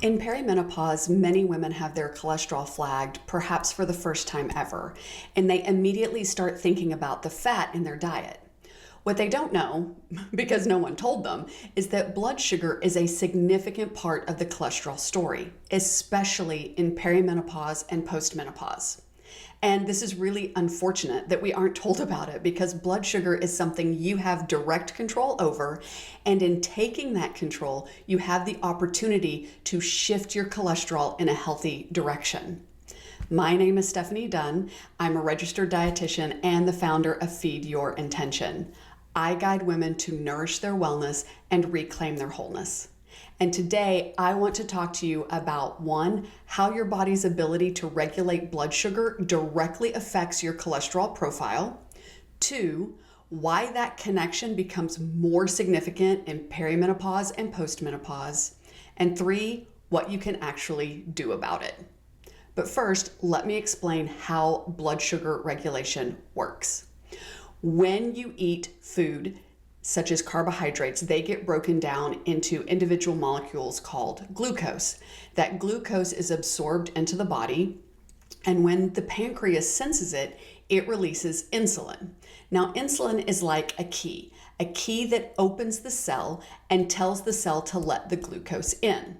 In perimenopause, many women have their cholesterol flagged, perhaps for the first time ever, and they immediately start thinking about the fat in their diet. What they don't know, because no one told them, is that blood sugar is a significant part of the cholesterol story, especially in perimenopause and postmenopause. And this is really unfortunate that we aren't told about it because blood sugar is something you have direct control over. And in taking that control, you have the opportunity to shift your cholesterol in a healthy direction. My name is Stephanie Dunn. I'm a registered dietitian and the founder of Feed Your Intention. I guide women to nourish their wellness and reclaim their wholeness. And today I want to talk to you about one, how your body's ability to regulate blood sugar directly affects your cholesterol profile. Two, why that connection becomes more significant in perimenopause and postmenopause. And three, what you can actually do about it. But first, let me explain how blood sugar regulation works. When you eat food, such as carbohydrates, they get broken down into individual molecules called glucose. That glucose is absorbed into the body, and when the pancreas senses it, it releases insulin. Now, insulin is like a key that opens the cell and tells the cell to let the glucose in.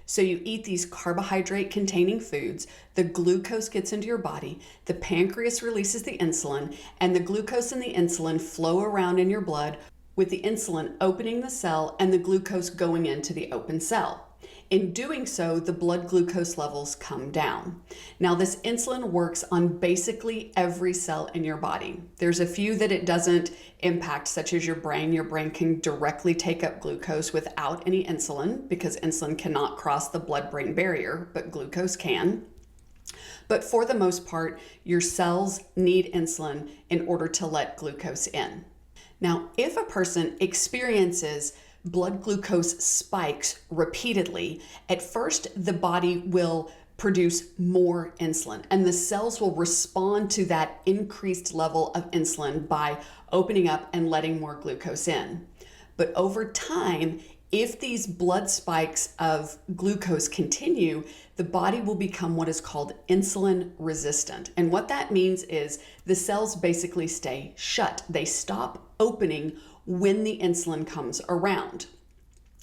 So you eat these carbohydrate-containing foods, the glucose gets into your body, the pancreas releases the insulin, and the glucose and the insulin flow around in your blood with the insulin opening the cell and the glucose going into the open cell. In doing so, the blood glucose levels come down. Now, this insulin works on basically every cell in your body. There's a few that it doesn't impact, such as your brain. Your brain can directly take up glucose without any insulin because insulin cannot cross the blood-brain barrier, but glucose can. But for the most part, your cells need insulin in order to let glucose in. Now, if a person experiences blood glucose spikes repeatedly, at first the body will produce more insulin and the cells will respond to that increased level of insulin by opening up and letting more glucose in. But over time, if these blood spikes of glucose continue, the body will become what is called insulin resistant. And what that means is the cells basically stay shut. They stop opening when the insulin comes around.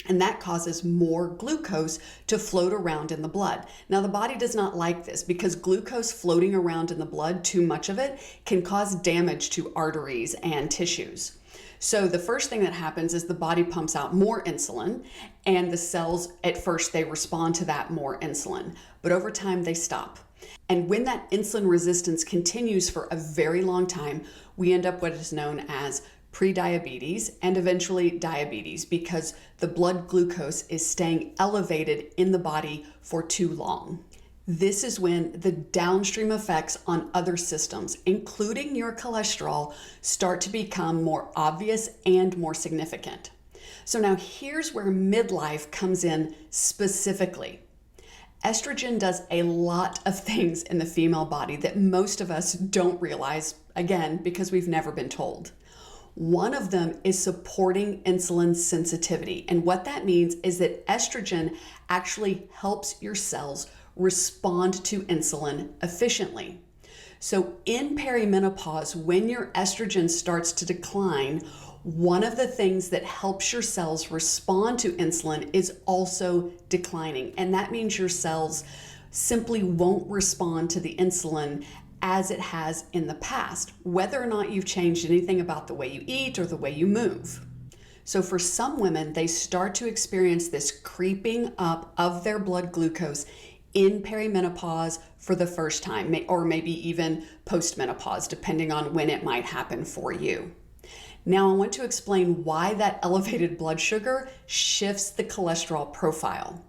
And that causes more glucose to float around in the blood. Now, the body does not like this because glucose floating around in the blood, too much of it, can cause damage to arteries and tissues. So the first thing that happens is the body pumps out more insulin, and the cells, at first, they respond to that more insulin. But over time, they stop. And when that insulin resistance continues for a very long time, we end up what is known as prediabetes and eventually diabetes because the blood glucose is staying elevated in the body for too long. This is when the downstream effects on other systems, including your cholesterol, start to become more obvious and more significant. So now here's where midlife comes in specifically. Estrogen does a lot of things in the female body that most of us don't realize, again, because we've never been told. One of them is supporting insulin sensitivity. And what that means is that estrogen actually helps your cells respond to insulin efficiently. So in perimenopause, when your estrogen starts to decline, one of the things that helps your cells respond to insulin is also declining. And that means your cells simply won't respond to the insulin as it has in the past, whether or not you've changed anything about the way you eat or the way you move. So for some women, they start to experience this creeping up of their blood glucose in perimenopause for the first time, or maybe even postmenopause, depending on when it might happen for you. Now I want to explain why that elevated blood sugar shifts the cholesterol profile.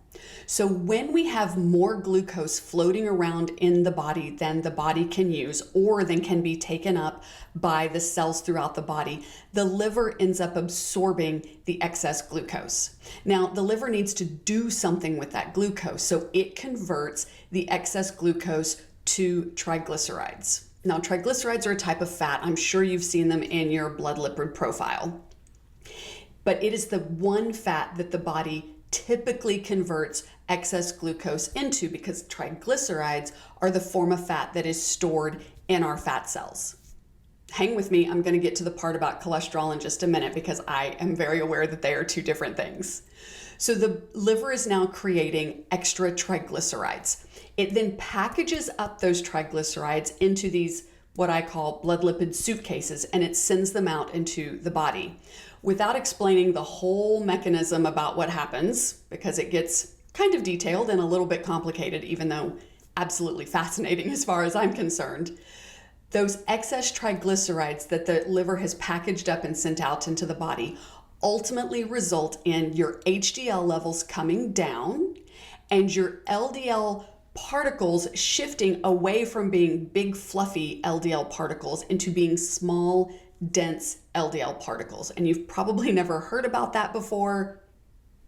So when we have more glucose floating around in the body than the body can use or than can be taken up by the cells throughout the body, the liver ends up absorbing the excess glucose. Now, the liver needs to do something with that glucose, so it converts the excess glucose to triglycerides. Now, triglycerides are a type of fat. I'm sure you've seen them in your blood lipid profile. But it is the one fat that the body typically converts excess glucose into, because triglycerides are the form of fat that is stored in our fat cells. Hang with me, I'm going to get to the part about cholesterol in just a minute because I am very aware that they are two different things. So the liver is now creating extra triglycerides. It then packages up those triglycerides into these, what I call blood lipid suitcases, and it sends them out into the body. Without explaining the whole mechanism about what happens, because it gets kind of detailed and a little bit complicated, even though absolutely fascinating as far as I'm concerned. Those excess triglycerides that the liver has packaged up and sent out into the body ultimately result in your HDL levels coming down and your LDL particles shifting away from being big fluffy LDL particles into being small, dense LDL particles. And you've probably never heard about that before.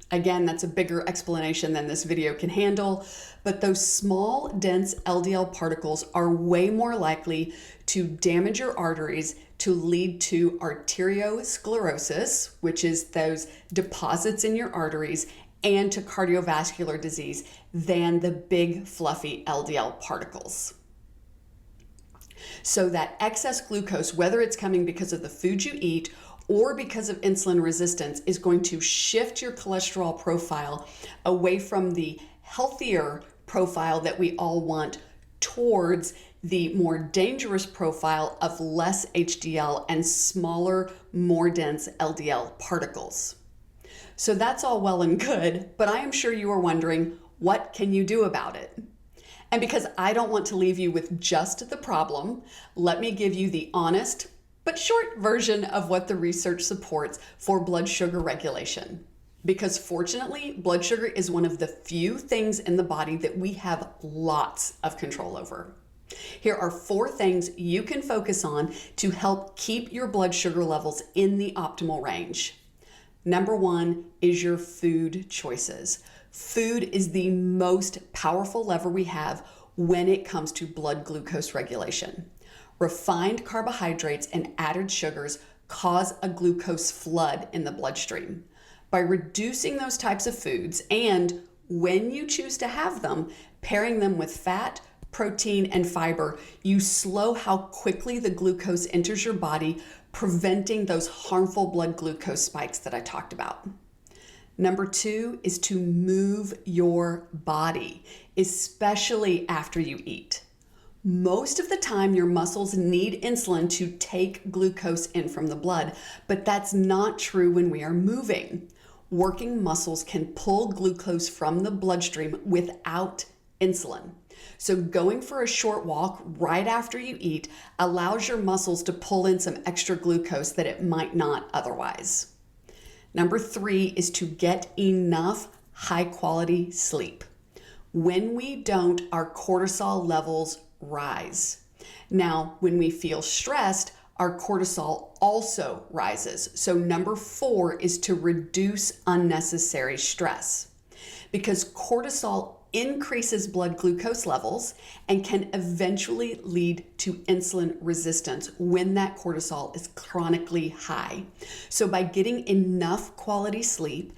Again, that's a bigger explanation than this video can handle, but those small, dense LDL particles are way more likely to damage your arteries, to lead to arteriosclerosis, which is those deposits in your arteries, and to cardiovascular disease than the big, fluffy LDL particles. So that excess glucose, whether it's coming because of the food you eat or because of insulin resistance, is going to shift your cholesterol profile away from the healthier profile that we all want towards the more dangerous profile of less HDL and smaller, more dense LDL particles. So that's all well and good, but I am sure you are wondering, what can you do about it? And because I don't want to leave you with just the problem, let me give you the honest but short version of what the research supports for blood sugar regulation. Because fortunately, blood sugar is one of the few things in the body that we have lots of control over. Here are 4 things you can focus on to help keep your blood sugar levels in the optimal range. Number 1 is your food choices. Food is the most powerful lever we have when it comes to blood glucose regulation. Refined carbohydrates and added sugars cause a glucose flood in the bloodstream. By reducing those types of foods and, when you choose to have them, pairing them with fat, protein, and fiber, you slow how quickly the glucose enters your body, preventing those harmful blood glucose spikes that I talked about. Number 2 is to move your body, especially after you eat. Most of the time, your muscles need insulin to take glucose in from the blood, but that's not true when we are moving. Working muscles can pull glucose from the bloodstream without insulin. So going for a short walk right after you eat allows your muscles to pull in some extra glucose that it might not otherwise. Number 3 is to get enough high-quality sleep. When we don't, our cortisol levels rise. Now, when we feel stressed, our cortisol also rises. So number 4 is to reduce unnecessary stress, because cortisol increases blood glucose levels and can eventually lead to insulin resistance when that cortisol is chronically high. So by getting enough quality sleep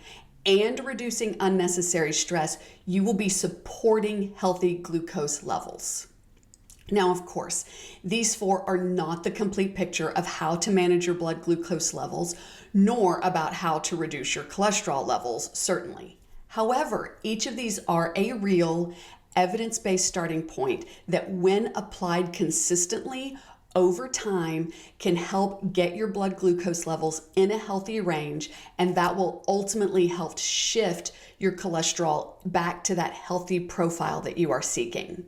and reducing unnecessary stress, you will be supporting healthy glucose levels. Now, of course, these 4 are not the complete picture of how to manage your blood glucose levels, nor about how to reduce your cholesterol levels, certainly. However, each of these are a real, evidence-based starting point that, when applied consistently over time, can help get your blood glucose levels in a healthy range, and that will ultimately help shift your cholesterol back to that healthy profile that you are seeking.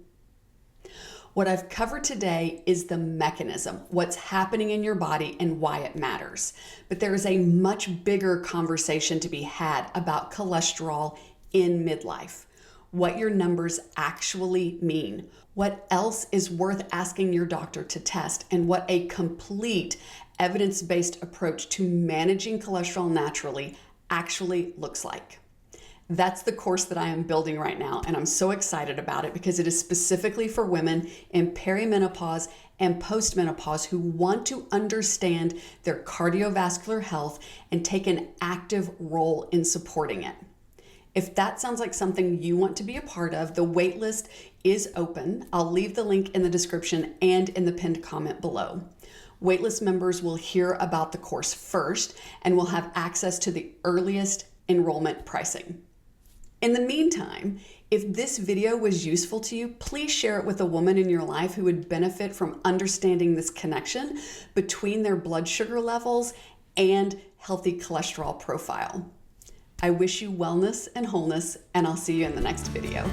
What I've covered today is the mechanism, what's happening in your body and why it matters. But there is a much bigger conversation to be had about cholesterol in midlife, what your numbers actually mean, what else is worth asking your doctor to test, and what a complete evidence-based approach to managing cholesterol naturally actually looks like. That's the course that I am building right now, and I'm so excited about it because it is specifically for women in perimenopause and postmenopause who want to understand their cardiovascular health and take an active role in supporting it. If that sounds like something you want to be a part of, the waitlist is open. I'll leave the link in the description and in the pinned comment below. Waitlist members will hear about the course first and will have access to the earliest enrollment pricing. In the meantime, if this video was useful to you, please share it with a woman in your life who would benefit from understanding this connection between their blood sugar levels and healthy cholesterol profile. I wish you wellness and wholeness, and I'll see you in the next video.